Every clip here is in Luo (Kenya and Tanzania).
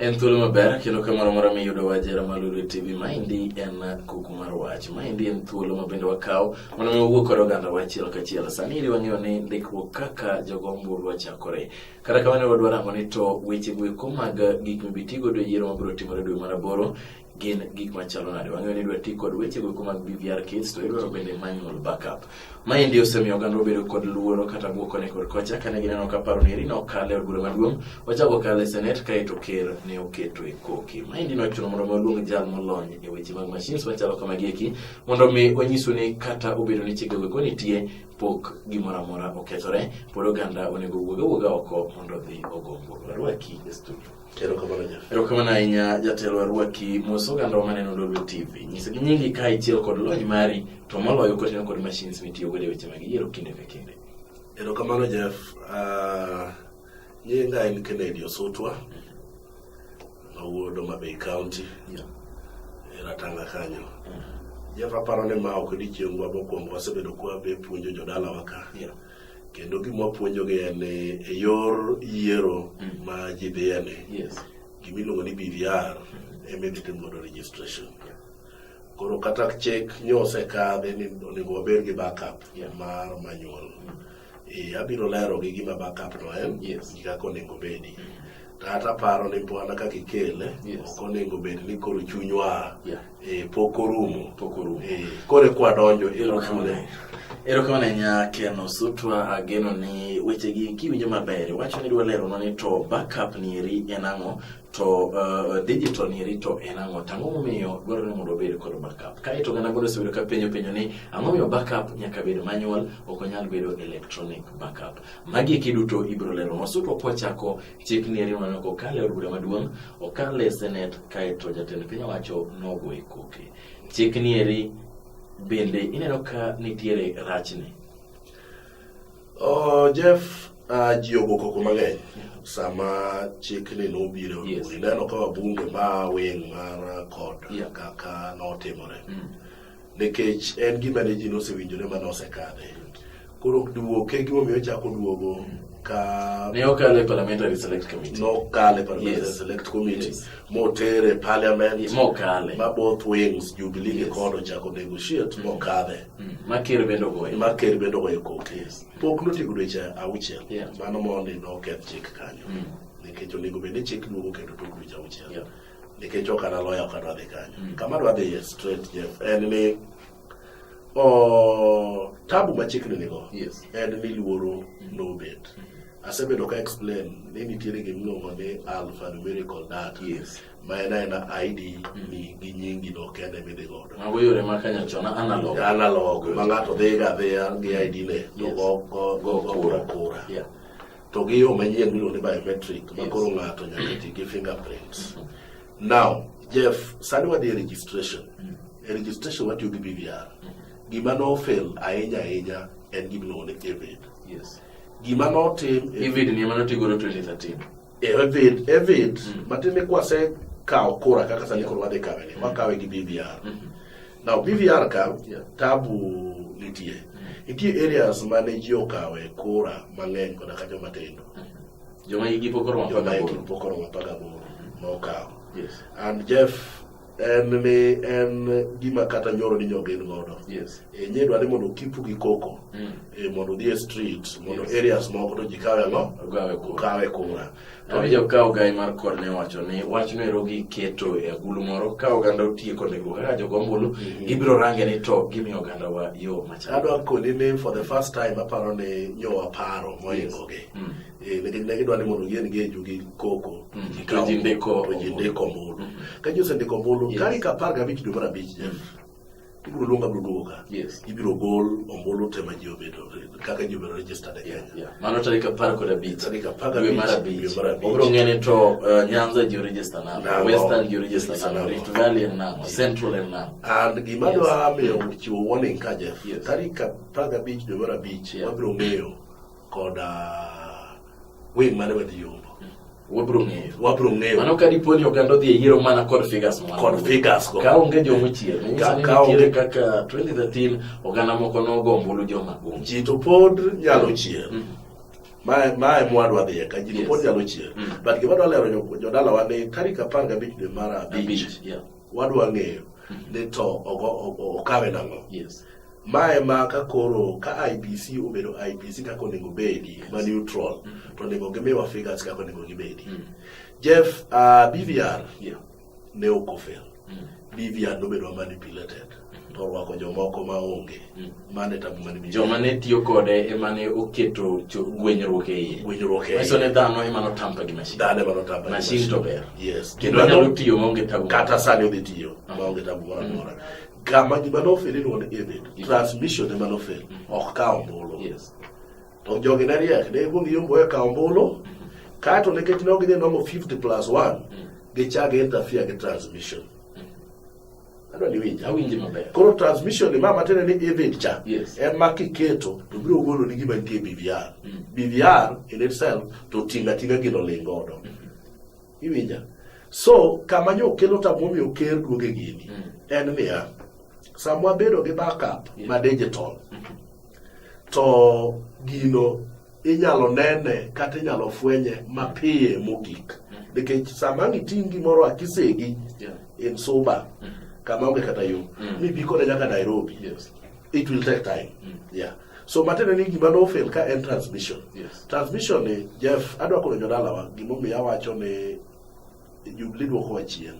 En thuolo maber kendo kamoro moro miyudo wajera malulu TV. Maendi en kuku mar wach. Maendi en thuolo mabende wakaw mondo wawuo kod oganda wachiel kachiel. Sani ili wang'eyo ni ndikruok kaka jogo ombulu wachakore. Kata kamano wadwaro rango ni to weche goeko mag gik mibitigo do yiero mabiro timore dwe mar aboro gin gik machalo nade. Wang'eyo ni dwa ti kod weche goeko mag BVR kits to idwaro bende manual backup. Maendi osemiyo oganda obedo kod luoro kata buoko ne kod kocha kane gineno ka paro ni rino kale od bura maduong' wachako kale Senate kaeto ker ne oketo e koki. Maendi nochuno mondo maluong jal molony e weche mag machines machalo kamagieki mondo mi onyisu ni kata obedo ni chike goeko nitie pok gimoro amora okethore, pod oganda onego wuoga oko mondo dhi ogo ombulu. Arwaki e studio. Erokamano ahinya jatelo Arwaki mos oganda maneno Lulu TV. Nyisa gi nyingi ka ichiel kod lony mari to moloyo kotingo kod machines mitiyo godo e weche mag yiero kinde ka kinde. Erokamano Jeff. Nyinga en Kennedy Osutwa. Mawuod Homabay County. Ratanga kanyo. Jeff aparo ne ma ok dichiengwa mokwongo wasebedo kwa be puonjo jodala waka. Kendo gima puonjogi en e yor yiero ma ji dhiene. Gimiluongo ni BVR emedhi timo godo registration. Koro kata chek nyose kadhe ni onego wabed gi backup mar manual. Abiro lero gi gima backup no en, kaka onego bedi. Tata paro ni bwana kaka ikele, ok onego bed ni koro chunywa pok orumo. Kore kwa donjo Erokamano ahinya Ken Osutwa. Ageno ni weche gi kiwinjo maber. Wacho ni dwa lero ni to backup ni eri en ang'o, to digital ni eri to en ang'o. Tang'o momiyo dwaro ni mondo obed kod backup. Kaeto gana bodo sebedo ka penjo ni ang'o miyo backup nyaka bed manual, ok onyal bedo electronic backup. Magi kiduto ibiro lero. Osutwa kwachako chik ni eri manoko okale od bura maduong', okale Senate kaeto jatend piny owacho nogo e koke. Chik ni eri bende ineno ka nitiere rachne. Jeff, ji ogo koko mang'eny sama chik ni nobiro. Ineno ka wabunge ma wing mar kod kaka notimore. Nikech en gima ne ji nosewinjore ma nosekadhe. Koro duoke gimomiyo chako duogo ka ne okale Parliamentary Select Committee. Nokale Parliamentary Select Committee. Motere Parliament. Mokale. Ma both wings, Jubilee kod ochako negotiate mokadhe. Makere bendo goye. Makere bendo goye koke. Pok notigo dweche auchiel. Mano mondi noketh chik kanyo. Nikech onego bed ni chik duogo kendo tok dweche auchiel. Nikech ok ana lawyer ok adwa dhi kanyo. Kama adwa dhi straight Jeff en ni tabu ma chik nigo en ni luoro nobet. Asebedo ka explain ni nitiere gimiluongo ni alphanumerical data. Ma en ID ni gi nyingi no kende midhi godo. Mago yore ma kanyachona analog. Analog. Ma ng'ato dhiga gi ID ne to go kura. To gi yo manyien miluongo ni biometric ma koro ng'ato nyaka ti gi fingerprints. Now, Jeff, sani wadhi registration. Registration watiyo gi BVR. Gima no fail ahinya en gimiluongo ni EVID. Gima no tim EVID ni mano tigoro 2013. EVID matime kwase kao kura kaka sani koro wadhi kawe ni wakawe gi BVR. Now BVR ka tabu nitie. Nitie areas mane ji okawe kura mang'eny koda ka joma tindo. Joma higi pokoro mapagaboro nokawo. And Jeff en gima kata nyoro ni nyogen godo. Nye dwa ni mondo kipu gi koko mondo dhi e street mondo areas moko to ji kawe ang'o? Kawe kura. To jo kawo gai mar kod ne wacho ni wachno ero gi keto e agulu moro ka oganda otie kod nego kaka jogo ombulu gibiro range ni to gimiyo oganda wa yo machalo. Adwa koni ni for the first time aparo ni nyowa paro moingogi. Ne gidwa ni mondo gien geju gi koko ji ndiko ombulu. Ka ji osendiko ombulu tarik 15 dwe mar abich ibiro luonga duoga. Ibiro gol ombulu te ma ji obedo kaka ji obedo registered e Kenya. Mano tarik 15 dwe mar abich. Obiro ng'ene to Nyanza ji register nang'o, Western ji register nang'o, Rift Valley en nang'o, Central en nang'o. And gima dwa miyo chiwo warning ka Jeff. Tarik 15 dwe mar abich wabiro ng'eyo koda wing mane wadhi yombo. Wabro ng'eyo. Mano ka diponi oganda odhi e yiero mana kod figures mo. Ka onge jomo chiel. Ka onge kaka 2013 oganda moko nogo ombulu joma gwong'. Ji to pod nyalo chiel. mae mwadwa dhiye ka ji pod nyalo chier but gima dwa lero jodala wa ni tarik 15 dwe mar 5 wadwa ng'eyo ni to okawe nang'o. Mae ma ka koro ka IBC obedo IBC kako onego bedi ma neutral to onego gimiwa figures kako onego gibedi. Jeff, BVR ne okofel. BVR nobedo manipulated to rwako jomoko maonge mane tabu mane joma ne tiyo kode emane oketo gwenyruok e iye. Eso ne dhano emano tampa gi machine. Dhano emano tampa gi machine to ber. Yes. Kendo nyalo tiyo maonge tabu. Kata sani odhi tiyo maonge tabu moro amora. Kama gima nofeli ni on Evid, transmission ema nofeli, ok ka ombulu. To jogi ne riek, ne ikwongi yombo e ka ombulu, kato nekech ne ogidhi nomo 50+1, gichagi interfere gi transmission. Adwa ni winja. Awinji maber. Koro transmission ni mama tene ni Evid cha, en ma kiketo, to biro golo ni gima nitie BVR. BVR in itself, to tinga gino lingodo. Iwinja. So, kama nyo kelo tamomi oker duoge gini, en niya, samwa bedo gi backup ma digital to gino inyalo nene kata inyalo fwenye mapiye mogik nikech sama ngiting gimoro akisegi in Suba kama onge kata yo mibi kode nyaka Nairobi it will take time so matene ni gima no fail ka en transmission transmission ni Jeff adwa kono jodala wa gimo mi awacho ni jubli dwoko wachien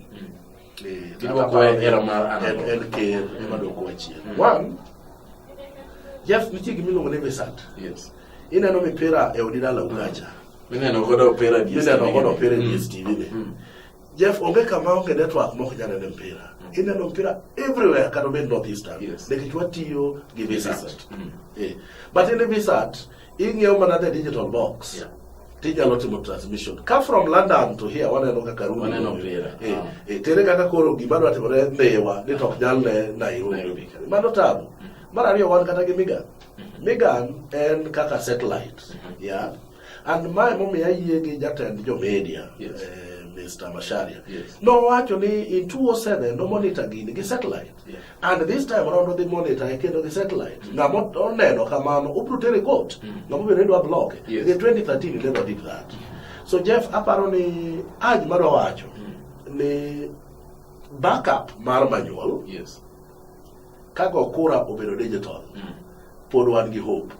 One, Jeff nitie gimiluongo ni Visat. Ineno mipira e odidala ukacha. Ineno godo opera DSTV ne. Jeff onge kama onge network moko nyalo ne mpira. Ineno mpira everywhere kata obed northeastern. Nekech watiyo gi Visat. But in the Visat, ing'iewo mana the digital box. Tijalo timo transmission. Ka from London to here waneno kaka Runi. Tere kaka koro gimano atimore Newa ni tok nyal ne Nairobi. Mano tabu. Mar ariyo wan kata gi Migan. Migan en kaka satellite. And my momi ayie gi jatend jo media. Mr. Masharia. No wacho ni in 2007 no monitor gini gi satellite. And this time around the monitor ekendo gi satellite. Ngamo oneno kamano uprotere court. Ngamo biro ndo block. In 2013 he never did that. So Jeff aparo ni aj maro wacho ni backup mar manual. Kago kura obedo digital. Pod wan gi hope.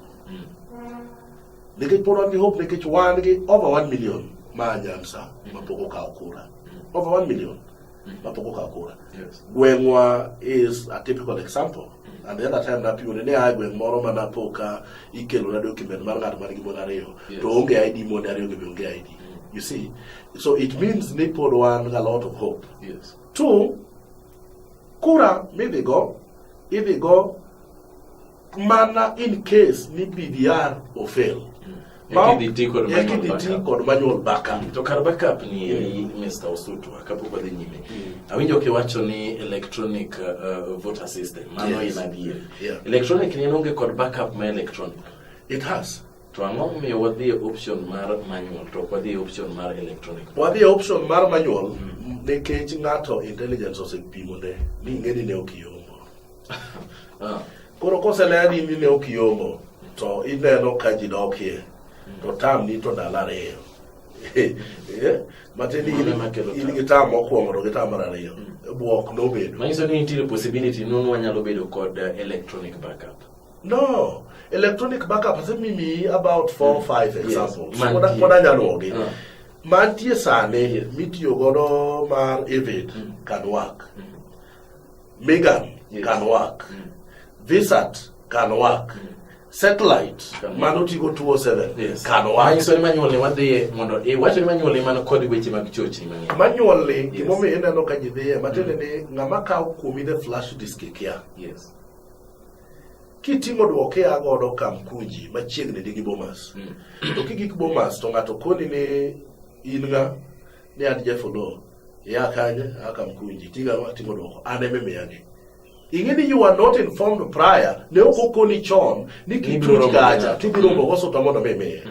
Nikech pod wan gi hope nikech wan gi over 1 million Nyanza mapoko ka okura over 1 million mapoko ka okura. Gwengwa is a typical example and the other time na people ne agweng moro mana poka ikelo na document mar ng'at man gi mon ariyo to onge ID mon ariyo gi onge ID. You see, so it means ni pod wan a lot of hope. Two, kura maybe go if they go mana in case ni BVR or fail. Ekiditi kod manual backup. To kar backup ni Mr. Osutu kapok wadhi nyime. Awinjo kiwacho ni electronic voter system. Mano inadieri. Electronic ni onge kod backup ma electronic. It has. To ang'o miyo wadhi option mar manual to wadhi option mar electronic? Wadhi option mar manual nikech ng'ato intelligence osepimo ni ng'eni ne okiyombo. Koro koseleni ni ne okiyombo to ineno ka ji dokie. To tam ni to dala reyo. Mateni in gi tam mokwongo to gi tam mar ariyo. Buok no bedo. Manyiso ni nitie possibility no wanyalo bedo kod electronic backup. No, electronic backup has mimi about 4 or 5 examples. What nyalo oge. Mantie sane mitiyo godo mar Evid can work. Migan can work. Visat can work. Satellite mano tigo 207 can work. Manyiso ni manual ni wadhi mondo wacho ni manual ni mano kod weche mag chochi mang'eny. Manual ni gimomi ineno ka ji dhiye matende ni ng'ama kawo kuomi the flash disk kia. Kiting'o duoke agodo Kamkunji machiegni gi Bomas. To kigik Bomas to ng'ato koni ni in nga ni ad Jeff Oloo ya kanye Kamkunji ting'o duoko an eme miyagi. Ingeni you are not informed prior ne okokoni chon ni kitruch gacha tibiro bogoso tamondo meme.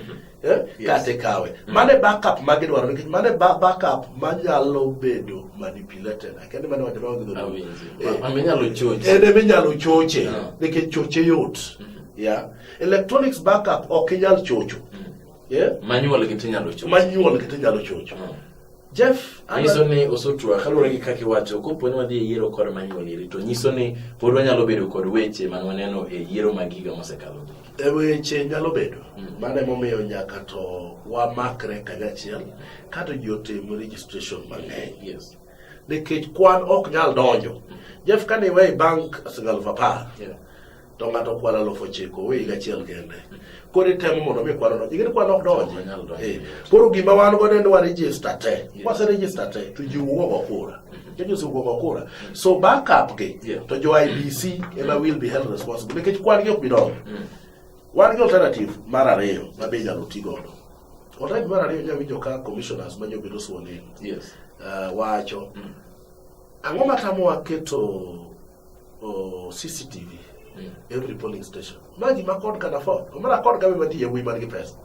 Kate kawe. Mane backup mage dwaro nikech mane backup manyalo bedo manipulated. Akende mane wadiro gi dho. Amenyalo choche. Ene menyalo choche nikech choche yot. Electronics backup ok inyal chocho. Yeah. Manual gitinyalo chocho. Manual gitinyalo chocho. Jeff, nyiso ni osutua kaluwore gi kaka iwacho kopo ni wadhi e yiero kod manual iri to nyiso ni pod wanyalo bedo kod weche man waneno e yiero mag higa mosekalo. Weche nyalo bedo. Mano emomiyo nyaka to wamakre kanyachiel kata ji otim registration mang'eny. Yes. Nikech kwan ok nyal donjo. Jeff kane iwe bank asingal vapar. Yeah. To ng'ato kwala 9,000 we higa achiel kende. Koro itemo mondo mi kwano donjo. Igeni kwano ok donjo. Koro gima wan godo en wa register te. Wase register te to ji wuogo kura. Kenyo si wuogo kura. So backup gi to jo IBC ema will be held responsible. Nikech kwan gi ok bi donjo. Wan gi alternative mar ariyo ma be nyalo ti godo. Alternative mar ariyo nyalo winjo ka commissioners ma nyobedo sworn in. Yes. Wacho. Ang'o matamowa keto CCTV every polling station. Magi ma kod can afford. Omara kod gabe mati yewi man gi pesa.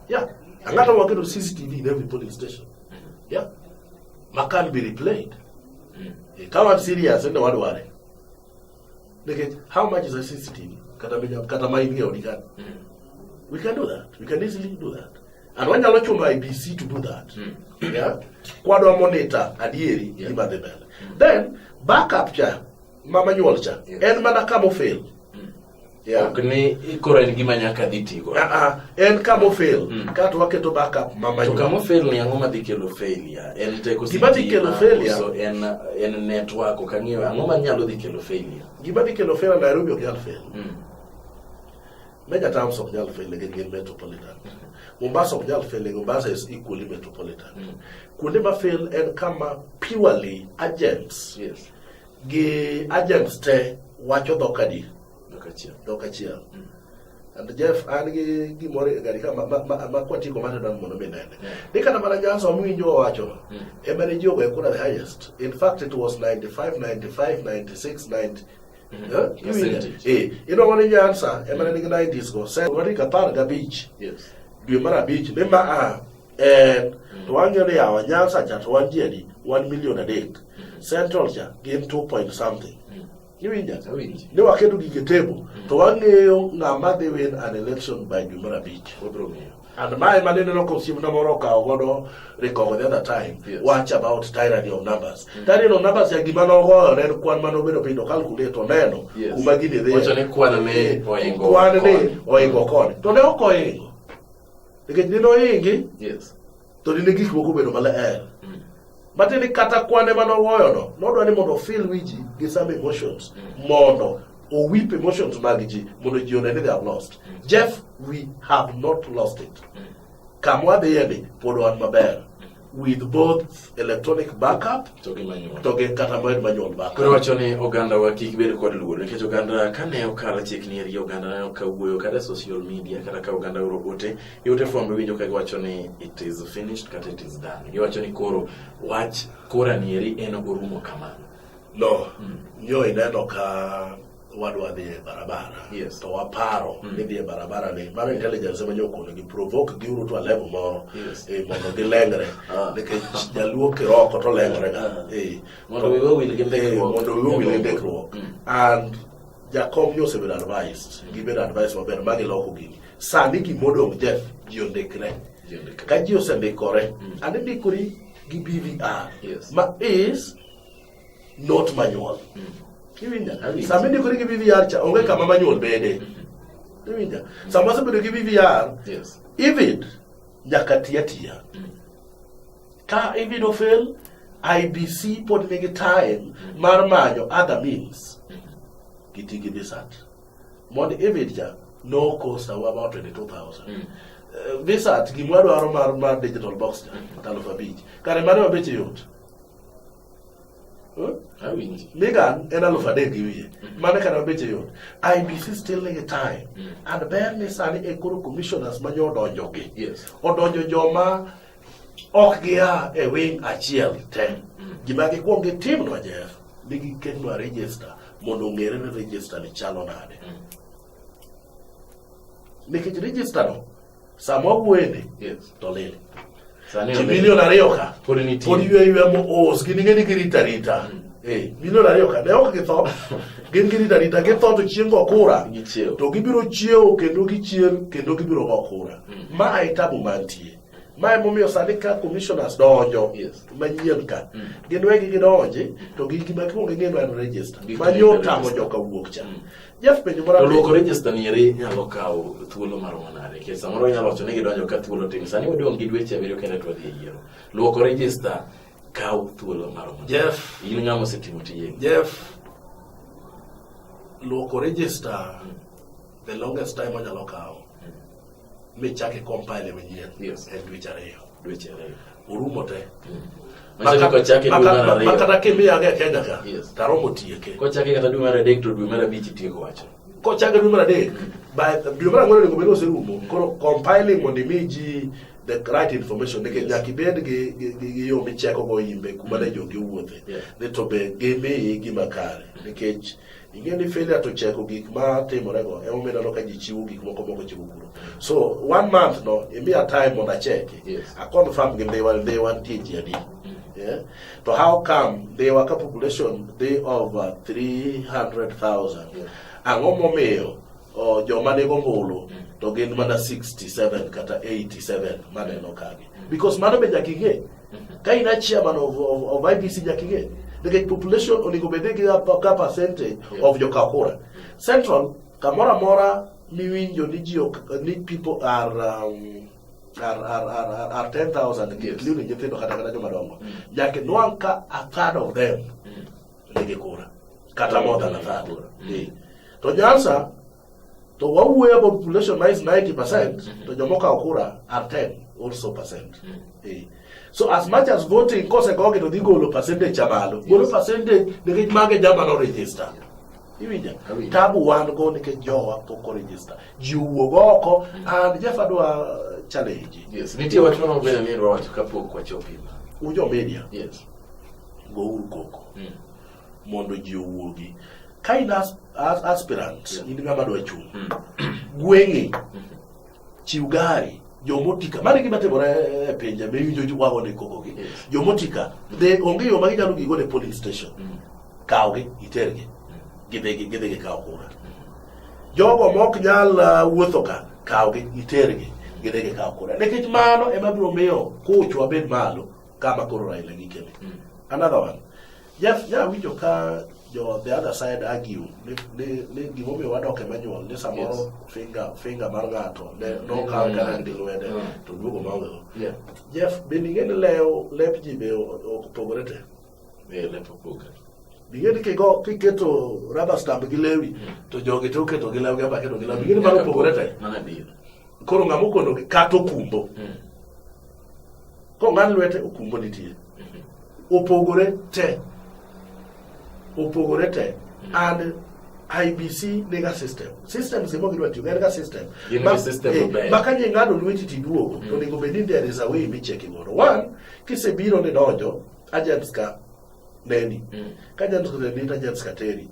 Yeah. Ang'ata mo keto CCTV in every polling station. Yeah. Ma can be replayed. Come on serious and what worry. Like how much is a CCTV? Kata mai ni odikan. We can do that. We can easily do that. And when you look to IBC to do that, yeah, kwado monitor adieri ima debel. Then backup cha mama nyuol cha en mana kamo fail. Yeah. Okni ikora en gima nyaka dhi tigo. En kamo fail. Kato waketo backup mama nyuol. To kamo fail ni ang'o madhi kelo failure? En teko gima dhi kelo failure. So en network okang'eyo ang'o manyalo dhi kelo failure. Gima dhi kelo failure Nairobi ok nyal fail. Mega towns ok nyal fail again metropolitan. Mombasa ok nyal fail, Mombasa is equally metropolitan. Kuonde ma fail en kama purely agents. Yes. Gi agents te wacho dhokadi. Dokachiel. And Jeff an gi gimore gari ka ma kwatiko mane dan mono benene. Ni kana mana Nyanza mwinjo wacho. Emane jogo e kuna the highest. In fact it was 95, 95, 96, 90. You know what Nyanza emane ni 90s go. Say wari kapar ga beach. Yes. Dwe mara beach memba to wangere ya Nyanza cha to wanjedi 1 million a day. Central cha game 2 point something. Iwinja. Ne waketo gige table to wang'eyo ng'ama dhi win an election by Jumara Beach. And my maneno no consume na moro ka godo record the other time. Yes. Watch about tyranny of numbers. Tyranny of numbers ya gima no go ne kwan mano bedo pindo calculator neno kuma gini dhe. Wacho ne kwan ne oingo. Kwan ne oingo kod. To ne okoingo. Nikech ne oingi. Yes. To ne gik moko bedo maler. Matini kata kwane mano woyo no. Nodwa ni mondo feel wiji gi some emotions. Mondo or weep emotions magiji mondo ji onene they have lost. Jeff, we have not lost it. Kamwa de yende podo an maber. With both electronic backup to gen kata manual backup. Koro wacho ni oganda wa kik bed kod luor nikech oganda kane okalo chikni eri oganda ne okawuoyo kada social media kata ka oganda orobote yote fombe winjo ka giwacho ni it is finished kata it is done. Giwacho ni koro wach kora ni eri en orumo kamano. No. Nyo ineno ka wadwa dhi e barabara. Yes. To waparo ni dhi e barabara ni mano intelligence ema nyokono gi provoke gi uru to a level moro. Yes. Mondo gi lengre nikech jaluo kiroko to lengre ga. Mondo we will give the and Jacob nyo sebedo advised gibedo advice maber magi loko gini sani gimodong Jeff ji ondikre ka ji osendikore and ndikori gi BVR. Yes. Ma is not manual. Kiwinja. Sama ndikori gi BVR cha onge kama manual bede. Kiwinja. Sama sebedo gi BVR. Yes. Even nyaka tiatia. Ka even o fail IBC pod nigi time mar manyo other means. Kitigi visat. Mondo even ja no cost about 22,000. Visat gimwado aro mar digital box talufa beach. Kare mare mabeche yot. Megan en alufa de giwie. Mane kana beche yot. IBC still nigi time. And ber ni sani e koro commissioners manyo donjo gi. Yes. Odonjo joma ok gia e wing achiel te. Gima gikwong gitim no Jeff. Nigi ketno register mondo ng'ere ni register ni chalo nade. Nikech register no sama wuende to lele. Sani Ji milion ariyo ka. Podi ywe mo os gini ng'eni gi rita. milion ariyo ka ne ok githo gin rita githo to chieng' go kura to gibiro chiewo kendo gichier kendo gibiro go kura ma ai tabu mantie ma emomiyo sani ka commissioners donjo manyien ka gin wegi gidonje to gigi makwongo ng'eno en register manyo tamo joka wuok cha Jeff penjo mara luoko register ni ere nyalo kawo thuolo maromo nade ke samoro nyalo wacho ni gidonjo ka thuolo tin sani wadong gi dweche abiriyo kendo to dhi yiero luoko register kawo thuolo maromo Jeff in ng'amo setimo tije Jeff luoko register the longest time onyalo kawo mi chake compile manyien en dweche ariyo orumo te makata kimiya ge Kenya ka taromo tieke kochake kata dwe mar adek to dwe mar abich tieko wacho kochake dwe mar adek dwe mar ang'wen onego bed oserumo koro compiling mondo imi ji the right information nikech nyaka ibed gi yo micheko go imbe kuma ne jogi wuothe ni to be gimiyi gima kare nikech ing'e ni failure to cheko gik ma timore go emomiyo ineno ka ji chiwo gik moko chiwo kuro so 1 month no imiya time mondo acheki aconfirm gi ndiwa nitie ji adi to how come they were a population they over 300,000 ang'o momiyo joma nigo mbulu to gin mana 67 kata 87 maneno kagi because mano be nyaka ing'e ka in a chairman of IBC nyaka ing'e nikech population onego bed gi ka percentage of jokakura central kamoro amora miwinjo ni people are 10,000 including nyithindo kata jomadongo nyaka nwang' ka a third of them nigi kura kata more than a third to Nyanza to wawuoyo about population is 90% to jomoka kura are 10 also percent so as much as voting kose goge to dhi golo percentage chamalo golo percentage nikech mage jama no register iwinja tabu wan go nikech jowa poko register ji wuog oko and Jeff adwa challenge nitie wach moro bende ni wacho kapok wachopima ujo media go uru koko mondo ji owuogi ka in aspirant in ng'ama dwa chung' gweng'i chiw gari jomotika mane gima timore e pinje miwinjo wago ne koko gi jomotika onge yo ma ginyalo gigo ne polling station kawgi itergi gidhi kawo kura jogo mok nyal wuotho ka kawgi itergi gidhi kawo kura nikech mano ema biro miyo kuchwa bed malo kama koro Raila gikele another one Jeff winjo ka the other side argue ne gimomiyo wadoke manual ni samoro finger mar ng'ato no kawo kaka ndi lwede to duogo maonge Jeff bende ing'e ni lep ji be opogore te lep opogore bing'e kiketo rubber stamp gi lewi to jogi to keto gi lewi aba keto gi lewi bing'e ni mano opogore te koro ng'ama okono kata okumbo ko ng'an lwete okumbo nitie opogore te and IBC nega system simo gidwa tiyo ga system makanye ng'ado lweti tiduogo to nego bedni there is a way micheki godo one kisebiro ni donjo agents ka neni ka agents ka neni agents ka teri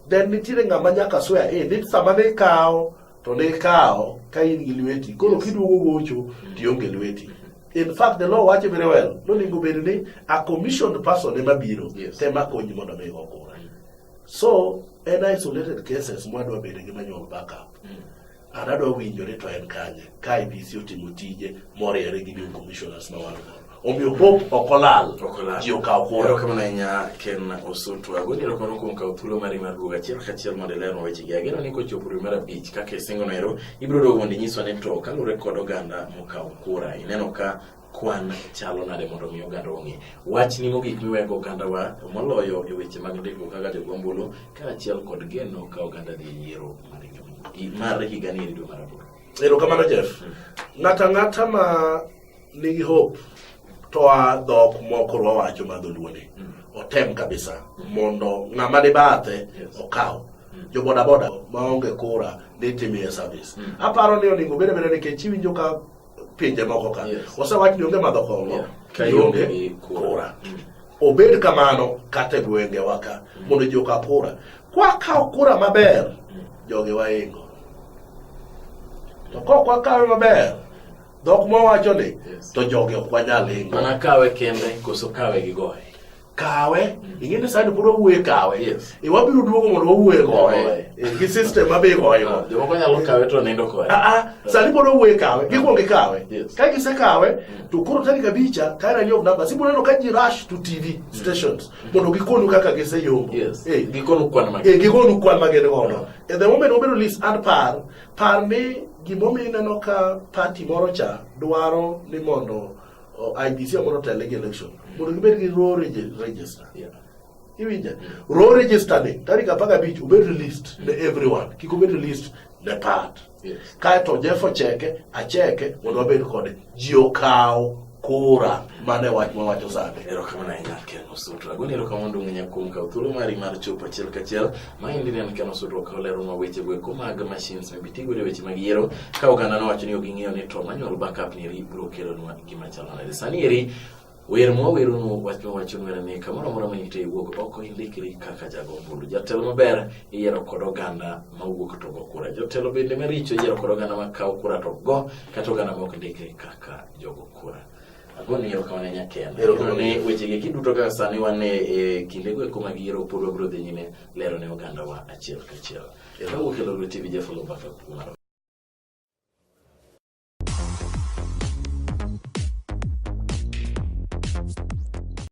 then nitire ng'ama nyaka swear ni sama ne kawo to ne kawo ka in gi lweti koro kiduogo gocho tionge lweti. In fact, the law watch very well. No nego bedni a commissioned person ema biro tema konyi mondo mi go kura. So, en isolated cases mwadwa bede gi manual backup. Anadwa winjore to en kanye ka IBC otimo tije moriere gi new commissioners ma wan go. Omiyo hope okolal ji okaw kura. Kama na nya Ken Osoto agoni ro kono kon kaw thuolo mari mar buga chiel ka chiel mondo ler weche gi ageno ni ko chopo mar abich kaka singo nero ibiro dogo mondo nyiso ne to kalure kod oganda mokaw kura ineno ka kwan chalo nade mondo mi oganda ong'e wach ni mogik miwego oganda wa moloyo e weche mag ndiko kaka jogombolo ka achiel kod geno ka oganda dhi yiero mar higa ni dwe mar aboro. Erokamano Jeff. Ng'ata ma nigi hope to a dhok moko wawacho ma dholuoni otem kabisa mondo ng'ama ni bathe okaw jo boda maonge kura nitimie service. Aparo ni onego bede nikech iwinjo ka pinje moko ka osewach ni onge madho kongo kionge kura. Obed kamano kata gwenge waka mondo ji okaw kura. Kwa kaw kura maber joge waingo. To kwa kaw maber dhok mawacho ni to joge ok wanyal ingo. Mana kawe kende koso kawe gi goye. kawe ingene sani puro wuoye kawe Yes. wabiro duogo mondo wawuoye goye gi system mabe goye go jomoko nyalo kawe to nindo kode. sani puro wuoye kawe gikuonge kawe Yes. ka gise kawe to koro tarik abicha kaira ni number sibu neno ka ji rush to TV stations mondo gikonu kaka gise yombo Yes. Gikonu kwan mag. gikonu kwan magene gono at the moment obiro list and par ni gimomi neno ka party moro cha dwaro ni mondo IBC mondo tele election mondo gibed gi raw register iwinja raw register ni tarik 15 obed released ne everyone kik obed released ne part kae to jefo acheke mondo wabed kode ji okaw kura mane wach mawacho sande. Erokamano ahinya Ken Osuto. Agoni erokamano ng'enya kuom kawo thuolo mari mar chopo achiel kachiel. Maendi ne en Ken Osuto ka oleronwa weche go mag machines mibitigo e weche mag yiero. Ka oganda nowacho ni ging'eyo ni to manual backup ni biro kelonwa gima chalo nade. Sani eri wer mwaweronu wach mawachonwa ni kamoro amora manite wuok oko indikri kaka jago ombulu. Jatelo maber iyiero kod oganda mawuok to go kura. Jotelo bende maricho iyiero kod oganda makawo kura to go kata oganda maok ndikre kaka jogo kura. Agoni erokamano ahinya Ken. Ne wechegi kiduto kaka sani wan e kindego eko mag yiero pod wabiro dhi nyime lero ne oganda wa achiel kachiel. Kawuok e Lolwe TV Jeff Olubaka.